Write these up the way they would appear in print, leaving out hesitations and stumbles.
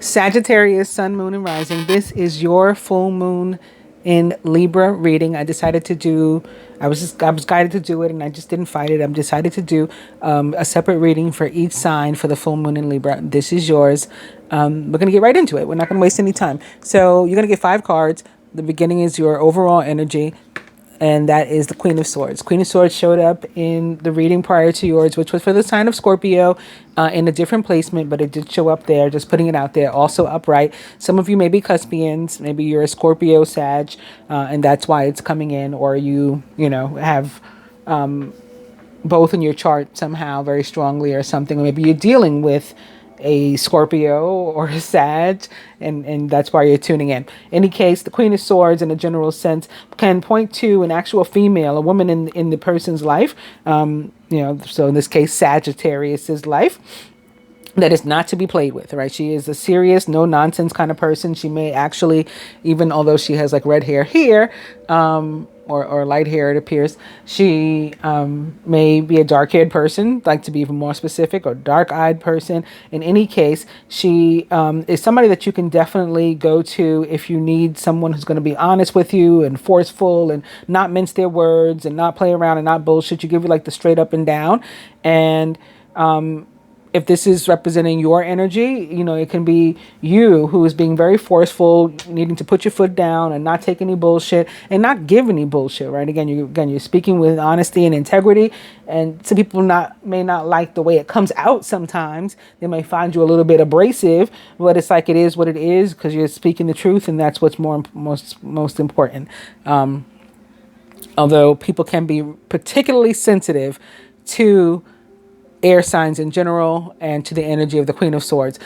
Sagittarius, Sun, Moon, and Rising. This is your full moon in Libra reading. I decided to do, I was guided to do it, and I just didn't fight it. I'm decided to do a separate reading for each sign for the full moon in Libra. This is yours. We're going to get right into it. We're not going to waste any time. So you're going to get 5 cards. The beginning is your overall energy, and that is the Queen of Swords. Queen of Swords showed up in the reading prior to yours, which was for the sign of Scorpio, in a different placement, but it did show up there, just putting it out there, also upright. Some of you may be Cuspians, maybe you're a Scorpio Sag, and that's why it's coming in, or you have both in your chart somehow very strongly or something, or maybe you're dealing with a Scorpio or a Sag, and that's why you're tuning in. Any case, the Queen of Swords in a general sense can point to an actual female, a woman in the person's life, so in this case Sagittarius's life, that is not to be played with, right? She is a serious, no nonsense kind of person. She may actually, even although she has like red hair here, or light hair, it appears, she may be a dark-haired person, like to be even more specific, or dark-eyed person. In any case, she is somebody that you can definitely go to if you need someone who's going to be honest with you and forceful and not mince their words and not play around and not bullshit. You give you like the straight up and down. And if this is representing your energy, it can be you who is being very forceful, needing to put your foot down and not take any bullshit and not give any bullshit, right? Again, you're speaking with honesty and integrity, and some people may not like the way it comes out sometimes. They may find you a little bit abrasive, but it's like it is what it is because you're speaking the truth, and that's what's most important. Although people can be particularly sensitive to air signs in general and to the energy of the Queen of Swords.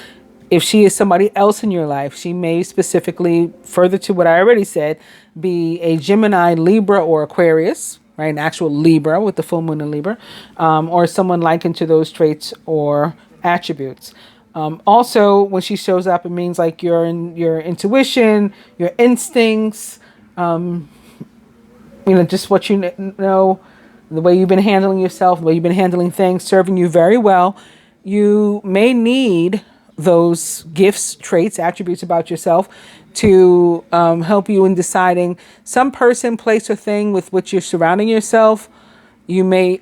If she is somebody else in your life, she may specifically, further to what I already said, be a Gemini, Libra, or Aquarius, right? An actual Libra with the full moon in Libra, or someone likened to those traits or attributes. Also, when she shows up, it means like your intuition, your instincts, just what you know, the way you've been handling yourself, the way you've been handling things, serving you very well. You may need those gifts, traits, attributes about yourself to help you in deciding some person, place, or thing with which you're surrounding yourself. You may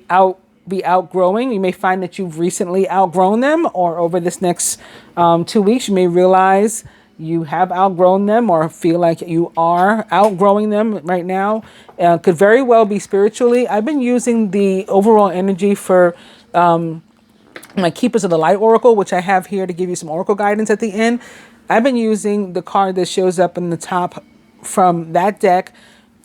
be outgrowing. You may find that you've recently outgrown them, or over this next 2 weeks, you may realize you have outgrown them or feel like you are outgrowing them right now. Could very well be spiritually. I've been using the overall energy for my Keepers of the Light Oracle, which I have here to give you some oracle guidance at the end. I've been using the card that shows up in the top from that deck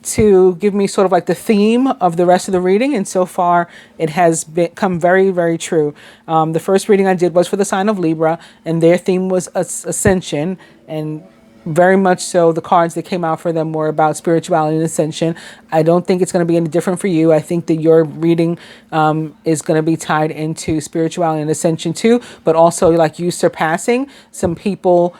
to give me sort of like the theme of the rest of the reading, and so far it has become very, very true. The first reading I did was for the sign of Libra, and their theme was ascension, and very much so the cards that came out for them were about spirituality and ascension. I don't think it's going to be any different for you. I think that your reading is going to be tied into spirituality and ascension too, but also like you surpassing some people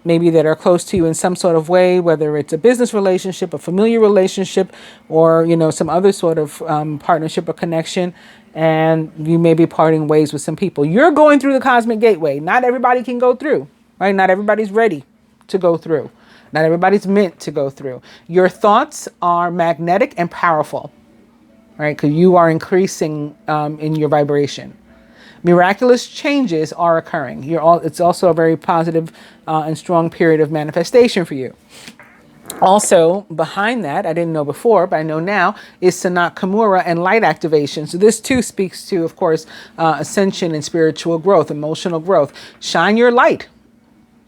maybe that are close to you in some sort of way, whether it's a business relationship, a familiar relationship, or, some other sort of partnership or connection. And you may be parting ways with some people. You're going through the cosmic gateway. Not everybody can go through, right? Not everybody's ready to go through. Not everybody's meant to go through. Your thoughts are magnetic and powerful, right? Because you are increasing in your vibration. Miraculous changes are occurring. It's also a very positive and strong period of manifestation for you. Also, behind that, I didn't know before, but I know now, is Sanat Kamura and light activation. So this too speaks to, of course, ascension and spiritual growth, emotional growth. Shine your light,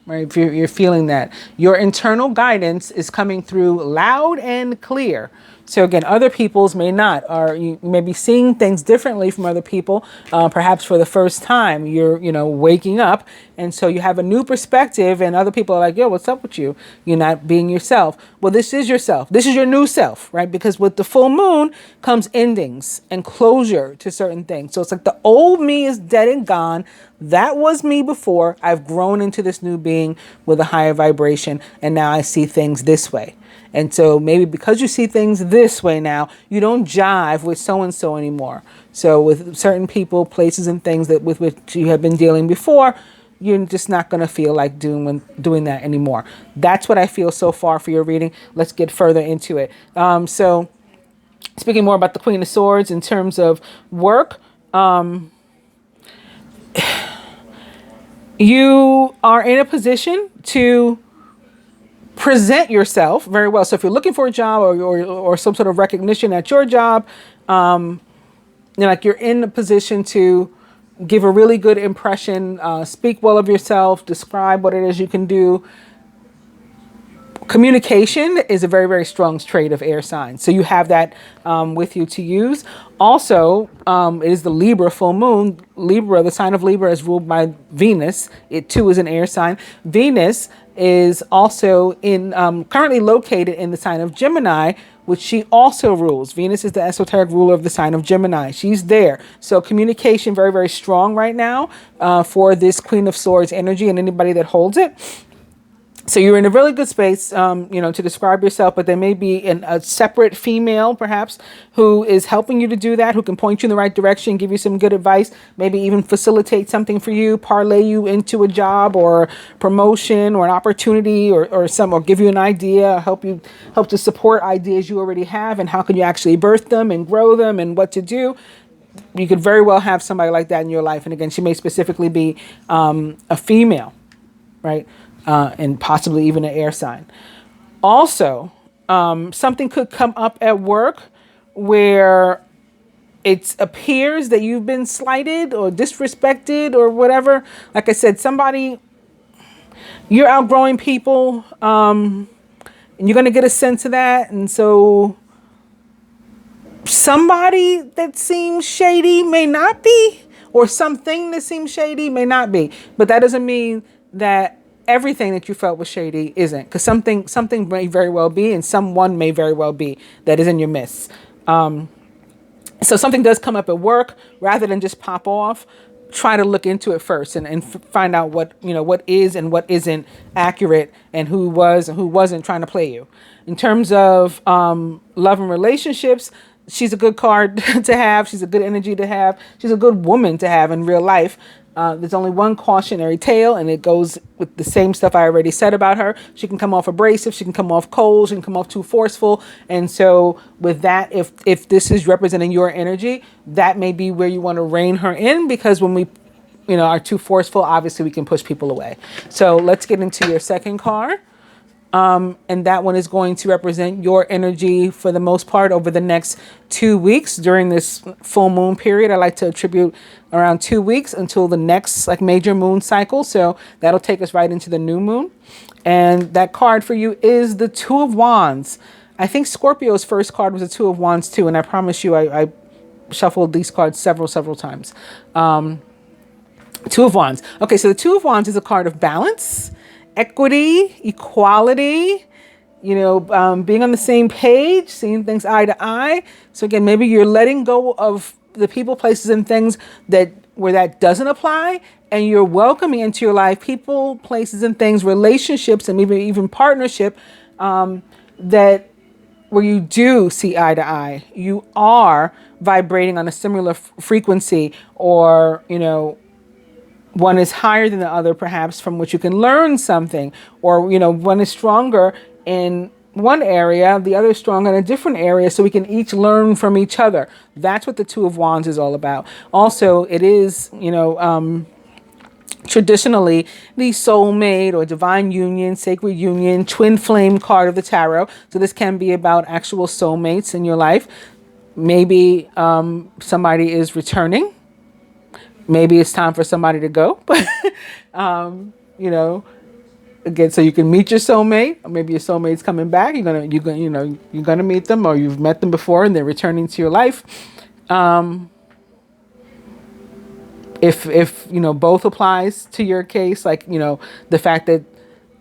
right? If you're feeling that. Your internal guidance is coming through loud and clear. So again, other people's may not, or you may be seeing things differently from other people. Perhaps for the first time, you're, waking up. And so you have a new perspective, and other people are like, yo, what's up with you? You're not being yourself. Well, this is yourself. This is your new self, right? Because with the full moon comes endings and closure to certain things. So it's like the old me is dead and gone. That was me before. I've grown into this new being with a higher vibration, and now I see things this way. And so maybe because you see things this way now, you don't jive with so-and-so anymore. So with certain people, places, and things that with which you have been dealing before, you're just not going to feel like doing that anymore. That's what I feel so far for your reading. Let's get further into it. So speaking more about the Queen of Swords in terms of work, you are in a position to present yourself very well. So if you're looking for a job or some sort of recognition at your job, you're in a position to give a really good impression, speak well of yourself, describe what it is you can do. Communication is a very, very strong trait of air signs. So you have that with you to use. Also, it is the Libra full moon. Libra, the sign of Libra is ruled by Venus. It too is an air sign. Venus is also currently located in the sign of Gemini, which she also rules. Venus is the esoteric ruler of the sign of Gemini. She's there. So communication very, very strong right now for this Queen of Swords energy and anybody that holds it. So you're in a really good space, to describe yourself, but there may be a separate female, perhaps, who is helping you to do that, who can point you in the right direction, give you some good advice, maybe even facilitate something for you, parlay you into a job or promotion or an opportunity or give you an idea, help to support ideas you already have and how can you actually birth them and grow them and what to do. You could very well have somebody like that in your life. And again, she may specifically be a female, right? And possibly even an air sign. Also, something could come up at work where it appears that you've been slighted or disrespected or whatever. Like I said, you're outgrowing people, and you're going to get a sense of that. And so somebody that seems shady may not be, or something that seems shady may not be. But that doesn't mean that everything that you felt was shady isn't, because something may very well be, and someone may very well be that is in your midst. So something does come up at work. Rather than just pop off, try to look into it first and find out what is and what isn't accurate, and who was and who wasn't trying to play you. In terms of love and relationships, she's a good card to have. She's a good energy to have. She's a good woman to have in real life. There's only one cautionary tale, and it goes with the same stuff I already said about her. She can come off abrasive. She can come off cold. She can come off too forceful. And so with that, if this is representing your energy, that may be where you want to rein her in, because when we are too forceful, obviously we can push people away. So let's get into your second card. And that one is going to represent your energy for the most part over the next 2 weeks during this full moon period. I like to attribute around 2 weeks until the next major moon cycle. So that'll take us right into the new moon. And that card for you is the Two of Wands. I think Scorpio's first card was the Two of Wands too. And I promise you, I shuffled these cards several times. Two of Wands. Okay, so the Two of Wands is a card of balance, equity, equality, being on the same page, seeing things eye to eye. So again, maybe you're letting go of the people, places, and things where that doesn't apply, and you're welcoming into your life people, places, and things, relationships, and maybe even partnership where you do see eye to eye. You are vibrating on a similar frequency, or one is higher than the other, perhaps, from which you can learn something, or one is stronger in one area, the other is strong in a different area, so we can each learn from each other. That's what the Two of Wands is all about. Also, it is traditionally the soulmate or divine union, sacred union, twin flame card of the tarot. So this can be about actual soulmates in your life. Maybe somebody is returning. Maybe it's time for somebody to go, but, again, so you can meet your soulmate, or maybe your soulmate's coming back. You're gonna meet them, or you've met them before and they're returning to your life. If both applies to your case, the fact that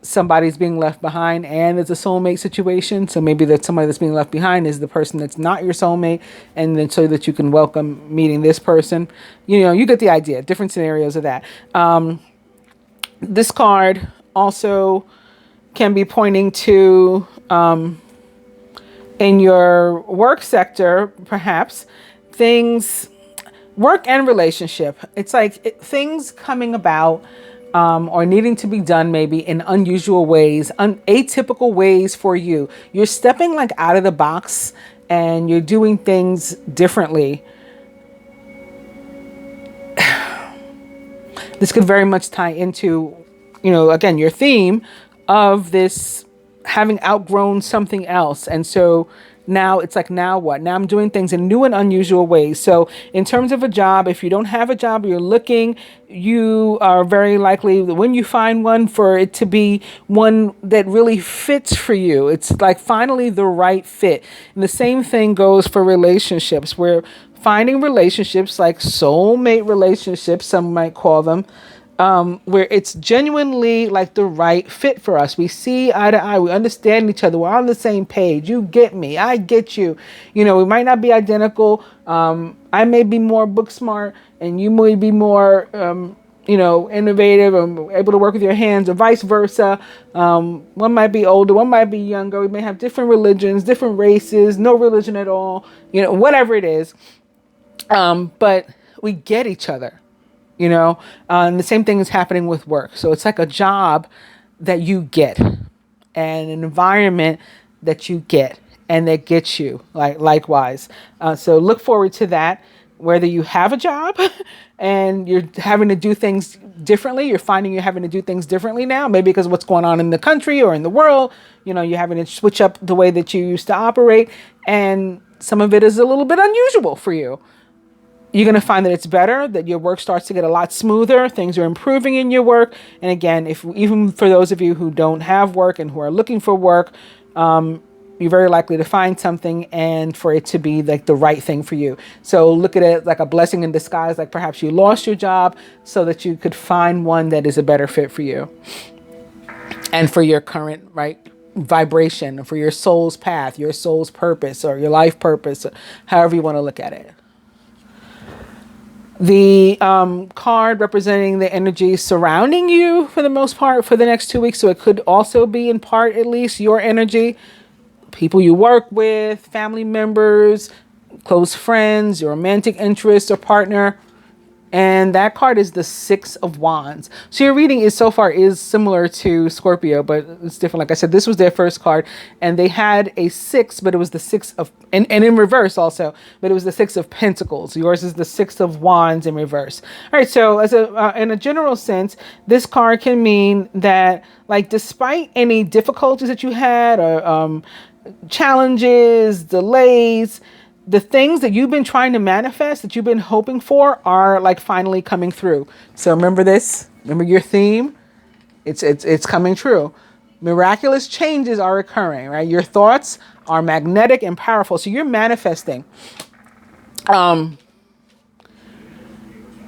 somebody's being left behind and it's a soulmate situation. So maybe that somebody that's being left behind is the person that's not your soulmate, and then so that you can welcome meeting this person. You get the idea. Different scenarios of that. This card also can be pointing to in your work sector, perhaps, work and relationship. It's things coming about or needing to be done maybe in unusual ways, atypical ways for you. You're stepping like out of the box and you're doing things differently. This could very much tie into, again, your theme of this having outgrown something else. And so now it's like, now what? Now I'm doing things in new and unusual ways. So in terms of a job, if you don't have a job, you're looking, you are very likely, when you find one, for it to be one that really fits for you. It's like finally the right fit. And the same thing goes for relationships. We're finding relationships like soulmate relationships, some might call them, where it's genuinely like the right fit for us. We see eye to eye. We understand each other. We're on the same page. You get me. I get you. We might not be identical. I may be more book smart and you may be more, innovative or able to work with your hands, or vice versa. One might be older. One might be younger. We may have different religions, different races, no religion at all, whatever it is. But we get each other. And the same thing is happening with work. So it's like a job that you get and an environment that you get and that gets you likewise. So look forward to that, whether you have a job and you're having to do things differently. You're finding you're having to do things differently now, maybe because of what's going on in the country or in the world. You're having to switch up the way that you used to operate. And some of it is a little bit unusual for you. You're going to find that it's better, that your work starts to get a lot smoother. Things are improving in your work. And again, even for those of you who don't have work and who are looking for work, you're very likely to find something and for it to be like the right thing for you. So look at it like a blessing in disguise, like perhaps you lost your job so that you could find one that is a better fit for you and for your current vibration, for your soul's path, your soul's purpose, or your life purpose, however you want to look at it. The card representing the energy surrounding you for the most part for the next 2 weeks. So it could also be in part, at least, your energy, people you work with, family members, close friends, your romantic interest or partner. And that card is the Six of Wands. So your reading so far is similar to Scorpio, but it's different. Like I said, this was their first card and they had a six, but it was the six of, and in reverse also, but it was the Six of Pentacles. Yours is the Six of Wands in reverse. All right. So in a general sense, this card can mean that despite any difficulties that you had or challenges, delays, the things that you've been trying to manifest, that you've been hoping for, are finally coming through. So remember this. Remember your theme. It's coming true. Miraculous changes are occurring, right? Your thoughts are magnetic and powerful. So you're manifesting.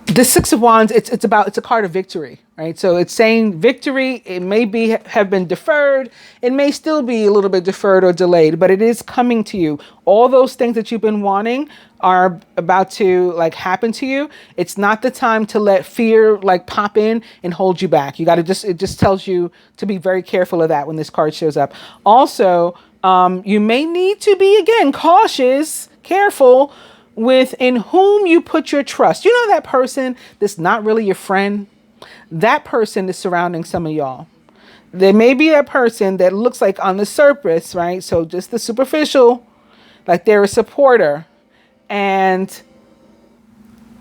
The Six of Wands, it's a card of victory, right? So it's saying victory. It may have been deferred. It may still be a little bit deferred or delayed, but it is coming to you. All those things that you've been wanting are about to happen to you. It's not the time to let fear pop in and hold you back. You got to it just tells you to be very careful of that when this card shows up. Also, you may need to be, again, cautious, careful with in whom you put your trust. That person that's not really your friend, that person is surrounding some of y'all. There may be that person that looks like on the surface, right? So just the superficial, they're a supporter and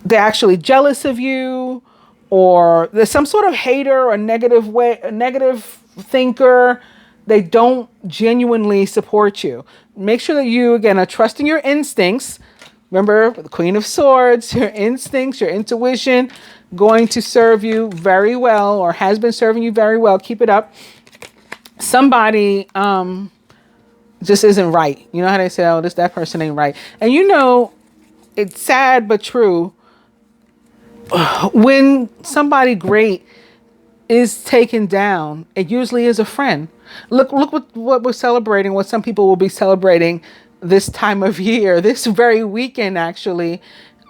they're actually jealous of you, or there's some sort of hater or negative thinker. They don't genuinely support you. Make sure that you, again, are trusting your instincts. Remember, the Queen of Swords, your instincts, your intuition, going to serve you very well, or has been serving you very well. Keep it up. Somebody just isn't right. You know how they say, oh, that person ain't right. And it's sad but true. When somebody great is taken down, it usually is a friend. Look what we're celebrating, what some people will be celebrating this time of year, this very weekend, actually,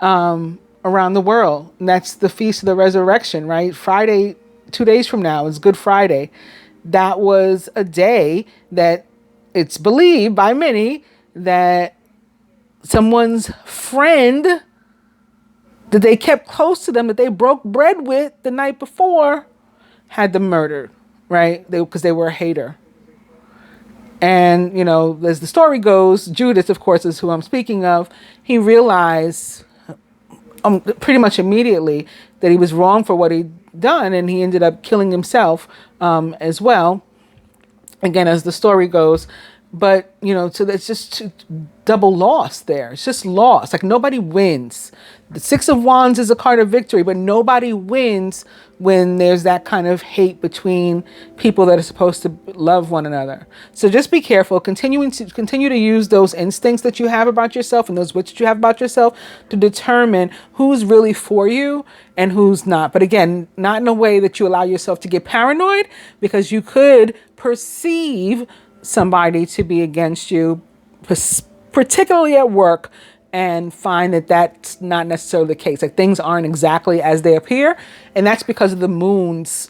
around the world. And that's the Feast of the Resurrection, right? Friday, 2 days from now, is Good Friday. That was a day that it's believed by many that someone's friend that they kept close to them, that they broke bread with the night before, had them murdered, right? Because they were a hater. And, you know, as the story goes, Judas, of course, is who I'm speaking of. He realized pretty much immediately that he was wrong for what he'd done, and he ended up killing himself as well, again, as the story goes. But, you know, so it's just double loss there. It's just loss. Like, nobody wins. The Six of Wands is a card of victory, but nobody wins when there's that kind of hate between people that are supposed to love one another. So just be careful. Continue to use those instincts that you have about yourself and those wits that you have about yourself to determine who's really for you and who's not. But again, not in a way that you allow yourself to get paranoid, because you could perceive somebody to be against you, particularly at work, and find that that's not necessarily the case. Like, things aren't exactly as they appear, and that's because of the moon's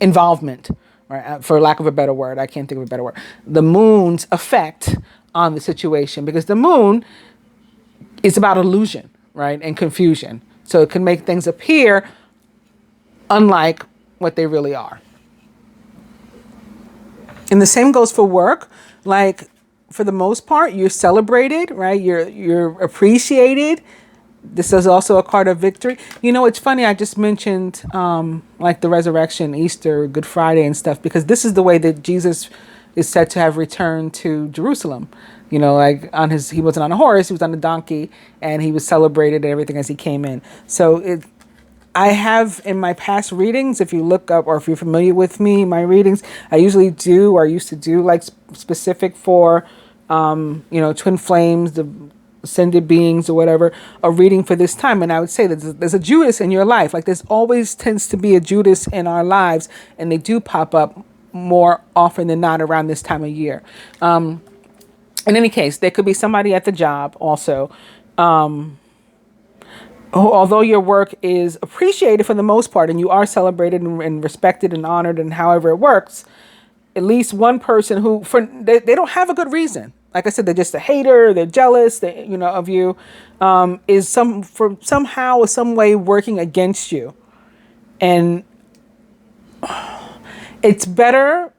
involvement, right? For lack of a better word, I can't think of a better word. The moon's effect on the situation, because the moon is about illusion, right, and confusion. So it can make things appear unlike what they really are. And the same goes for work. Like, for the most part, you're celebrated, right? You're appreciated. This is also a card of victory. You know, it's funny. I just mentioned like the resurrection, Easter, Good Friday and stuff, because this is the way that Jesus is said to have returned to Jerusalem. You know, like he wasn't on a horse, he was on a donkey, and he was celebrated and everything as he came in. So I have in my past readings, if you look up or if you're familiar with me, my readings, I usually do or used to do like specific for, you know, twin flames, the ascended beings or whatever, a reading for this time. And I would say that there's a Judas in your life. Like, there's always tends to be a Judas in our lives, and they do pop up more often than not around this time of year. In any case, there could be somebody at the job also, although your work is appreciated for the most part, and you are celebrated and respected and honored, and however it works, at least one person who they don't have a good reason. Like I said, they're just a hater. They're jealous, of you, is somehow or some way working against you, and it's better,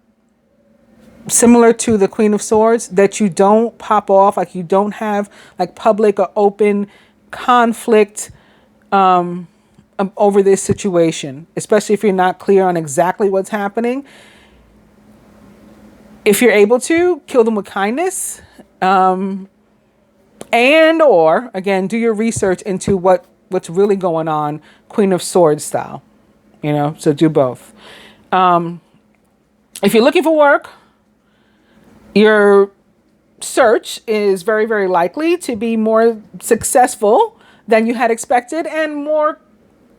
similar to the Queen of Swords, that you don't pop off, like you don't have like public or open conflict over this situation, especially if you're not clear on exactly what's happening. If you're able to, kill them with kindness, and or again, do your research into what's really going on, Queen of Swords style, so do both. If you're looking for work, your search is very, very likely to be more successful than you had expected, and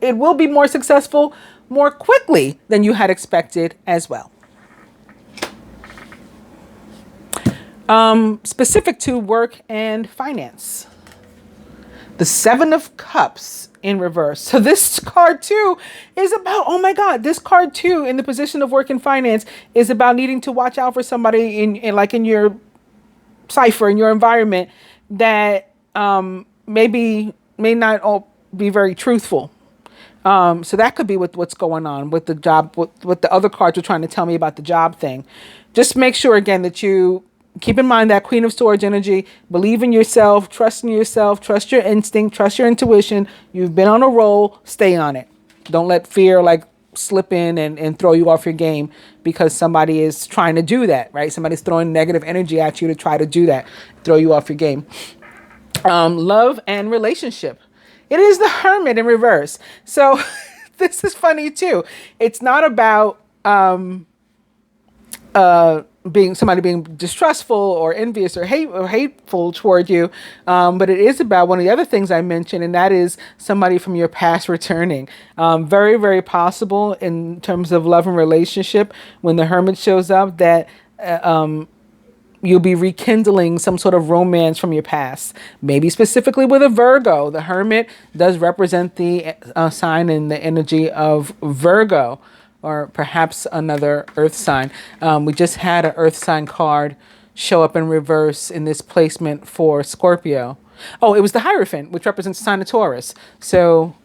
it will be more successful more quickly than you had expected as well. Specific to work and finance, the Seven of Cups in reverse. So this card too is about, oh my God, this card too in the position of work and finance is about needing to watch out for somebody in your cipher, in your environment, that may not all be very truthful. So that could be with what's going on with the job, what the other cards are trying to tell me about the job thing. Just make sure again that you keep in mind that Queen of Swords energy, believe in yourself, trust your instinct, trust your intuition. You've been on a roll, stay on it. Don't let fear slip in and throw you off your game because somebody is trying to do that, right? Somebody's throwing negative energy at you to try to do that, throw you off your game. Love and relationship. It is the Hermit in reverse. So this is funny too. It's not about being distrustful or envious or hateful toward you, but it is about one of the other things I mentioned, and that is somebody from your past returning. Very, very possible in terms of love and relationship when the Hermit shows up that you'll be rekindling some sort of romance from your past, maybe specifically with a Virgo. The Hermit does represent the sign and the energy of Virgo, or perhaps another earth sign. We just had an earth sign card show up in reverse in this placement for Scorpio. Oh, it was the Hierophant, which represents the sign of Taurus. So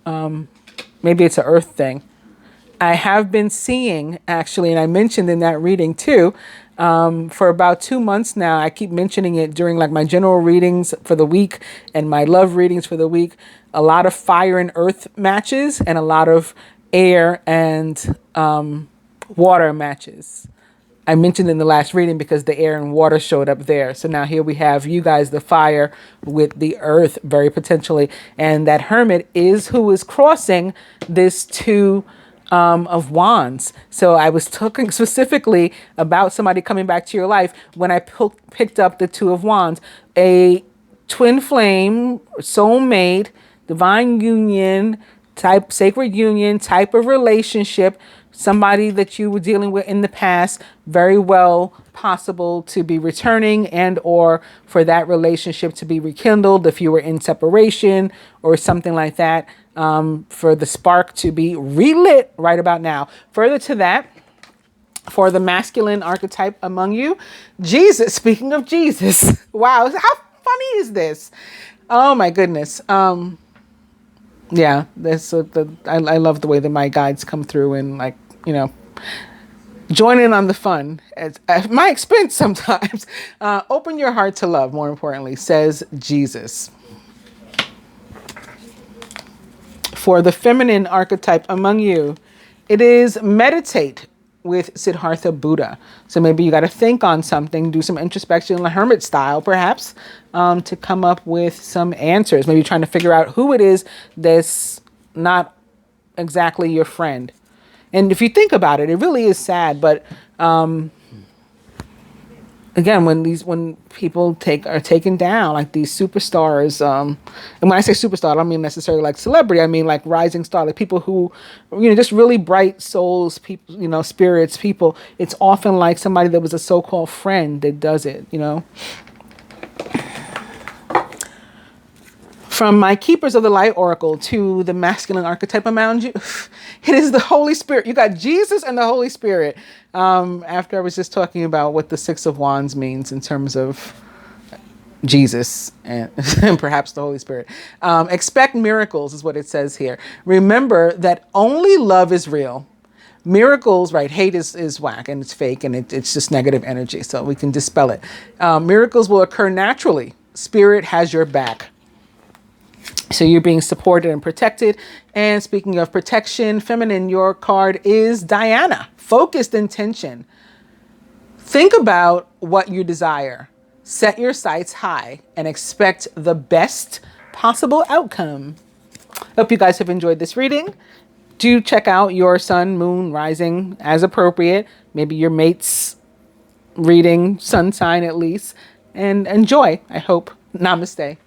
Maybe it's an earth thing. I have been seeing, actually, and I mentioned in that reading too, for about 2 months now, I keep mentioning it during like my general readings for the week and my love readings for the week, a lot of fire and earth matches and a lot of air and water matches. I mentioned in the last reading because the air and water showed up there. So now here we have you guys, the fire with the earth, very potentially. And that hermit is who is crossing this two of wands. So I was talking specifically about somebody coming back to your life when I picked up the two of wands, a twin flame, soulmate, divine union type, sacred union type of relationship. Somebody that you were dealing with in the past, very well possible to be returning and or for that relationship to be rekindled if you were in separation or something like that, for the spark to be relit right about now. Further to that, for the masculine archetype among you, Jesus, speaking of Jesus, wow, how funny is this? Oh my goodness. Yeah, I love the way that my guides come through and like, join in on the fun at my expense sometimes. Open your heart to love, more importantly, says Jesus. For the feminine archetype among you, it is meditate with Siddhartha Buddha. So maybe you got to think on something, do some introspection, the hermit style, perhaps, to come up with some answers. Maybe trying to figure out who it is that's not exactly your friend. And if you think about it, it really is sad. But again, when people are taken down, like these superstars, and when I say superstar, I don't mean necessarily like celebrity. I mean like rising star, like people who, just really bright souls, people, spirits, people. It's often like somebody that was a so-called friend that does it. From my Keepers of the Light Oracle to the masculine archetype around you, it is the Holy Spirit. You got Jesus and the Holy Spirit. After I was just talking about what the Six of Wands means in terms of Jesus and, and perhaps the Holy Spirit. Expect miracles is what it says here. Remember that only love is real. Miracles, right? Hate is whack and it's fake and it's just negative energy. So we can dispel it. Miracles will occur naturally. Spirit has your back. So you're being supported and protected. And speaking of protection, feminine, your card is Diana, focused intention. Think about what you desire. Set your sights high and expect the best possible outcome. Hope you guys have enjoyed this reading. Do check out your sun, moon, rising as appropriate. Maybe your mate's reading, sun sign at least. And enjoy, I hope. Namaste.